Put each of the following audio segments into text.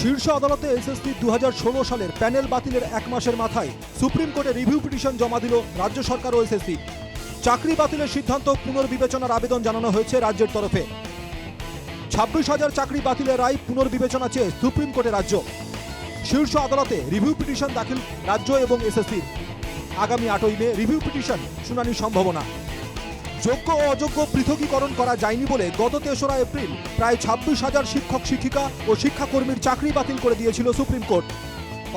শীর্ষ আদালতে এসএসসি 2016 সালের প্যানেল বাতিলের এক মাসের মাথায় সুপ্রিম কোর্টে রিভিউ পিটিশন জমা দিল রাজ্য সরকার ও এসএসসি। চাকরি বাতিলের সিদ্ধান্ত পুনর্বিবেচনার আবেদন জানানো হয়েছে রাজ্যের তরফে। 26,000 চাকরি বাতিলের রায় পুনর্বিবেচনা চেয়ে সুপ্রিম কোর্টে রাজ্য। শীর্ষ আদালতে রিভিউ পিটিশন দাখিল রাজ্য এবং এসএসসির। আগামী 8ই মে রিভিউ পিটিশন শুনানির সম্ভাবনা। যোগ্য ও অযোগ্য পৃথকীকরণ করা যায়নি বলে গত 3রা এপ্রিল প্রায় 26,000 শিক্ষক শিক্ষিকা ও শিক্ষাকর্মীর চাকরি বাতিল করে দিয়েছিল সুপ্রিম কোর্ট।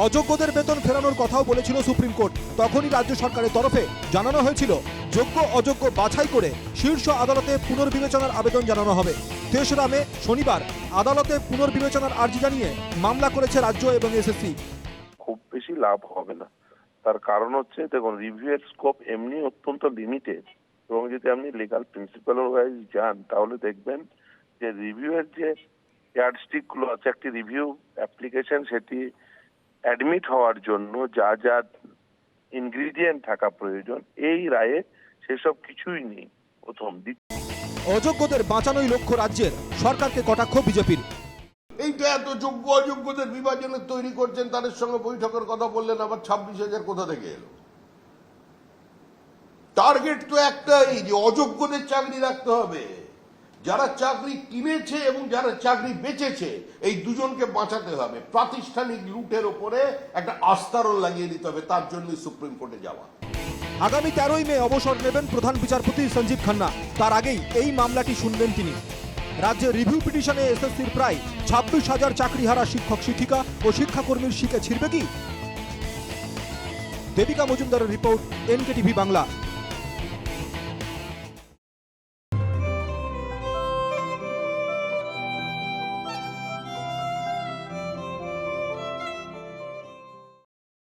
অযোগ্যদের বেতন ফেরানোর কথাও বলেছিল সুপ্রিম কোর্ট। তখনই রাজ্য সরকারের তরফে জানানো হয়েছিল যোগ্য অযোগ্য বাছাই করে শীর্ষ আদালতে পুনর্বিবেচনার আবেদন জানানো হবে। 3রা মে শনিবার আদালতে পুনর্বিবেচনার আর্জি জানিয়ে মামলা করেছে রাজ্য এবং এসএসসি। খুব বেশি লাভ হবে না, তার কারণ হচ্ছে দেখুন রিভিউ এর স্কোপ এমনি অত্যন্ত লিমিটেড, এবং যদি আপনি লিগাল প্রিন্সিপাল ওয়াইজ যান তাহলে দেখবেন যে রিভিউ এর যে ইয়ার্ডস্টিক গুলো আছে, একটি রিভিউ অ্যাপ্লিকেশন সেটি অ্যাডমিট হওয়ার জন্য যা যা ইনগ্রিডিয়েন্ট থাকা প্রয়োজন এই রায়ে সেসব কিছুই নেই। প্রথম অযোগ্যদের বাঁচানোই লক্ষ্য রাজ্যের, সরকারকে কটাক্ষ বিজেপির। এইটা এত যোগ্য অযোগ্যদের বিভাজনের তৈরি করছেন, তাদের সঙ্গে বৈঠকের কথা বললেন, আবার 26,000 কোথা থেকে এলো? টার্গেট তো একটাই, যে অযোগ্যদের চাকরি রাখতে হবে। যারা চাকরি কিনেছে এবং যারা চাকরি বেচেছে এই দুজনকে বাঁচাতে হবে। প্রাতিষ্ঠানিক লুটের ওপরে একটা আস্তরণ লাগিয়ে দিতে হবে, তার জন্য সুপ্রিম কোর্টে যাওয়া। আগামী 13ই মে অবসর নেবেন প্রধান বিচারপতি সঞ্জীব খান্না। তার আগেই এই মামলাটি শুনবেন তিনি। রাজ্যে রিভিউ পিটিশনে এসএসসির প্রায় 26,000 চাকরিহারা শিক্ষক শিক্ষিকা ও শিক্ষাকর্মীর শিকে ছিড়বে কি? দেবিকা মজুমদারের রিপোর্ট, এনকেটিভি বাংলা।